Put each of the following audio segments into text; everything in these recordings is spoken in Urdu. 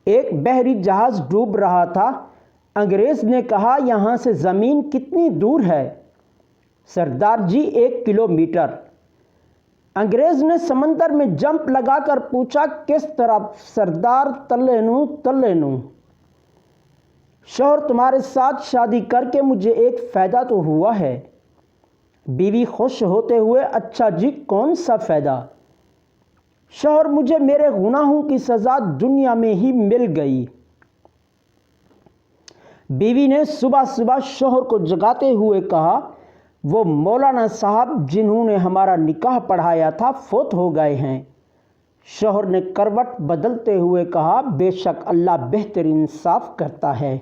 ایک بحری جہاز ڈوب رہا تھا۔ انگریز نے کہا، یہاں سے زمین کتنی دور ہے؟ سردار جی 1 کلومیٹر۔ انگریز نے سمندر میں جمپ لگا کر پوچھا، کس طرف؟ سردار، تلے نو۔ شوہر، تمہارے ساتھ شادی کر کے مجھے ایک فائدہ تو ہوا ہے۔ بیوی خوش ہوتے ہوئے، اچھا جی، کون سا فائدہ؟ شوہر، مجھے میرے گناہوں کی سزا دنیا میں ہی مل گئی۔ بیوی نے صبح صبح شوہر کو جگاتے ہوئے کہا، وہ مولانا صاحب جنہوں نے ہمارا نکاح پڑھایا تھا فوت ہو گئے ہیں۔ شوہر نے کروٹ بدلتے ہوئے کہا، بے شک اللہ بہتر انصاف کرتا ہے۔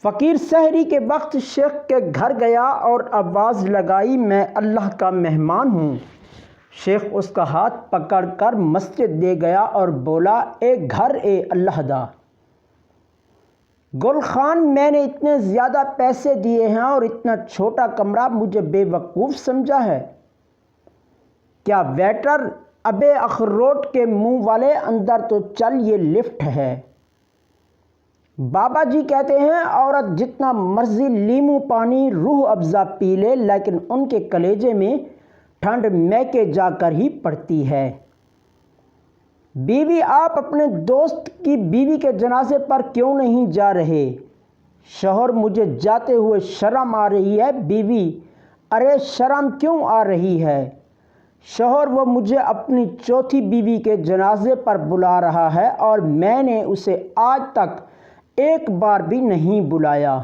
فقیر سحری کے وقت شیخ کے گھر گیا اور آواز لگائی، میں اللہ کا مہمان ہوں۔ شیخ اس کا ہاتھ پکڑ کر مسجد لے گیا اور بولا، اے گھر اے اللہ دا! گل خان، میں نے اتنے زیادہ پیسے دیے ہیں اور اتنا چھوٹا کمرہ، مجھے بے وقوف سمجھا ہے کیا؟ ویٹر، ابے اخروٹ کے منہ والے، اندر تو چل، یہ لفٹ ہے۔ بابا جی کہتے ہیں، عورت جتنا مرضی لیمو پانی روح افزا پی لے، لیکن ان کے کلیجے میں ٹھنڈ میکے جا کر ہی پڑتی ہے۔ بیوی، آپ اپنے دوست کی بیوی کے جنازے پر کیوں نہیں جا رہے؟ شوہر، مجھے جاتے ہوئے شرم آ رہی ہے۔ بیوی، ارے شرم کیوں آ رہی ہے؟ شوہر، وہ مجھے اپنی چوتھی بیوی کے جنازے پر بلا رہا ہے اور میں نے اسے آج تک ایک بار بھی نہیں بلایا۔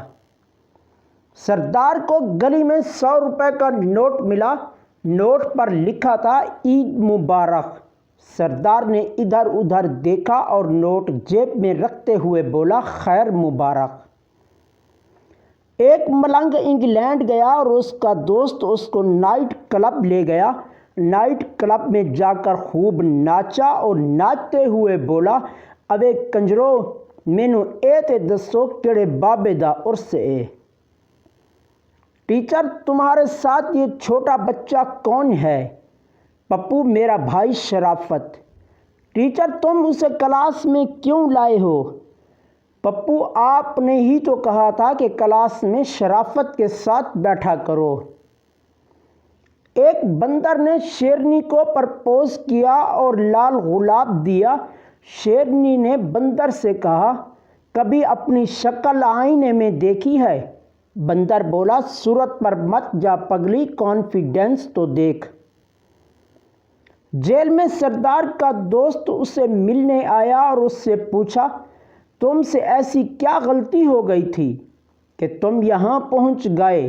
سردار کو گلی میں 100 روپے کا نوٹ ملا۔ نوٹ پر لکھا تھا، عید مبارک۔ سردار نے ادھر ادھر دیکھا اور نوٹ جیب میں رکھتے ہوئے بولا، خیر مبارک۔ ایک ملنگ انگلینڈ گیا اور اس کا دوست اس کو نائٹ کلب لے گیا۔ نائٹ کلب میں جا کر خوب ناچا اور ناچتے ہوئے بولا، اوے کنجرو، مینوں اے تے دسو کیڑے بابے دا عرس اے؟ ٹیچر، تمہارے ساتھ یہ چھوٹا بچہ کون ہے؟ پپو، میرا بھائی شرافت۔ ٹیچر، تم اسے کلاس میں کیوں لائے ہو؟ پپو، آپ نے ہی تو کہا تھا کہ کلاس میں شرافت کے ساتھ بیٹھا کرو۔ ایک بندر نے شیرنی کو پرپوز کیا اور لال گلاب دیا۔ شیرنی نے بندر سے کہا، کبھی اپنی شکل آئینے میں دیکھی ہے؟ بندر بولا، صورت پر مت جا پگلی، کانفیڈنس تو دیکھ۔ جیل میں سردار کا دوست اسے ملنے آیا اور اس سے پوچھا، تم سے ایسی کیا غلطی ہو گئی تھی کہ تم یہاں پہنچ گئے؟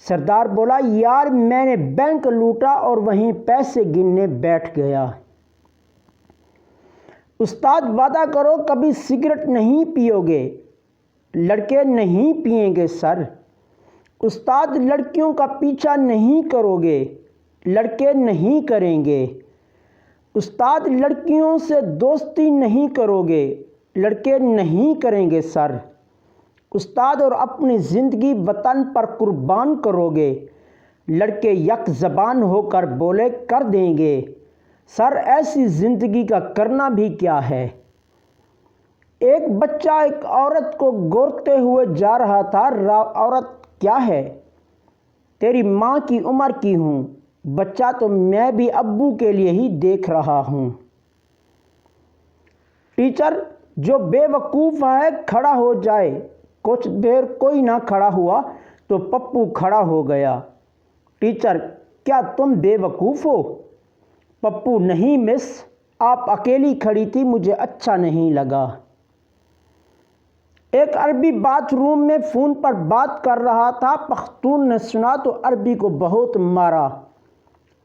سردار بولا، یار میں نے بینک لوٹا اور وہیں پیسے گننے بیٹھ گیا۔ استاد، وعدہ کرو کبھی سگریٹ نہیں پیو گے۔ لڑکے، نہیں پئیں گے سر۔ استاد، لڑکیوں کا پیچھا نہیں کرو گے۔ لڑکے، نہیں کریں گے۔ استاد، لڑکیوں سے دوستی نہیں کرو گے۔ لڑکے، نہیں کریں گے سر۔ استاد، اور اپنی زندگی وطن پر قربان کرو گے؟ لڑکے یک زبان ہو کر بولے، کر دیں گے سر، ایسی زندگی کا کرنا بھی کیا ہے؟ ایک بچہ ایک عورت کو گورتے ہوئے جا رہا تھا۔ عورت، کیا ہے؟ تیری ماں کی عمر کی ہوں۔ بچہ، تو میں بھی ابو کے لیے ہی دیکھ رہا ہوں۔ ٹیچر، جو بے وقوف ہے کھڑا ہو جائے۔ کچھ دیر کوئی نہ کھڑا ہوا تو پپو کھڑا ہو گیا۔ ٹیچر، کیا تم بے وقوف ہو؟ پپو، نہیں مس، آپ اکیلی کھڑی تھی، مجھے اچھا نہیں لگا۔ ایک عربی باتھ روم میں فون پر بات کر رہا تھا۔ پختون نے سنا تو عربی کو بہت مارا۔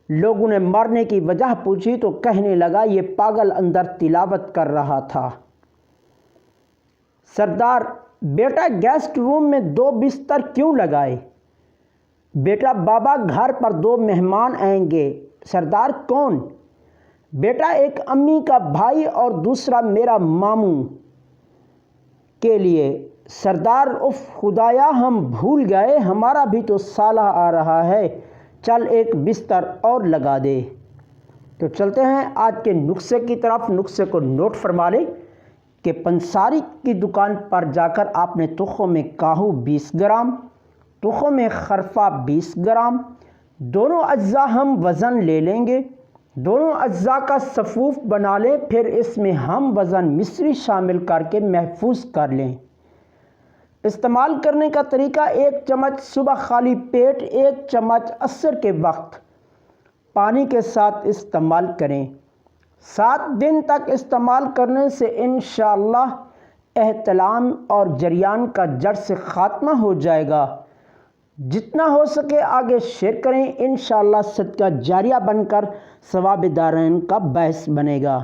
لوگوں نے مارنے کی وجہ پوچھی تو کہنے لگا، یہ پاگل اندر تلاوت کر رہا تھا۔ سردار، بیٹا گیسٹ روم میں 2 بستر کیوں لگائے؟ بیٹا، بابا گھر پر 2 مہمان آئیں گے۔ سردار، کون؟ بیٹا، ایک امی کا بھائی اور دوسرا میرا ماموں کے لیے۔ سردار، اف خدایا، ہم بھول گئے، ہمارا بھی تو سالہ آ رہا ہے، چل ایک بستر اور لگا دے۔ تو چلتے ہیں آج کے نسخے کی طرف۔ نسخے کو نوٹ فرما لیں کہ پنساری کی دکان پر جا کر آپ نے تخم کاہو 20 گرام، تخم خرفہ 20 گرام، دونوں اجزاء ہم وزن لے لیں گے، دونوں اجزاء کا صفوف بنا لیں، پھر اس میں ہم وزن مصری شامل کر کے محفوظ کر لیں۔ استعمال کرنے کا طریقہ: 1 چمچ صبح خالی پیٹ، 1 چمچ عصر کے وقت پانی کے ساتھ استعمال کریں۔ 7 دن تک استعمال کرنے سے انشاءاللہ احتلام اور جریان کا جڑ سے خاتمہ ہو جائے گا۔ جتنا ہو سکے آگے شیئر کریں، انشاءاللہ صدقہ جاریہ بن کر ثواب دارین کا باعث بنے گا۔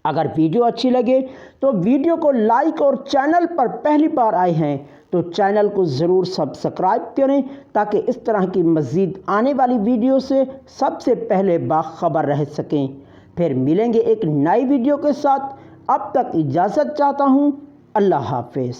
اگر ویڈیو اچھی لگے تو ویڈیو کو لائک اور چینل پر پہلی بار آئے ہیں تو چینل کو ضرور سبسکرائب کریں تاکہ اس طرح کی مزید آنے والی ویڈیو سے سب سے پہلے باخبر رہ سکیں۔ پھر ملیں گے ایک نئی ویڈیو کے ساتھ، اب تک اجازت چاہتا ہوں۔ اللہ حافظ۔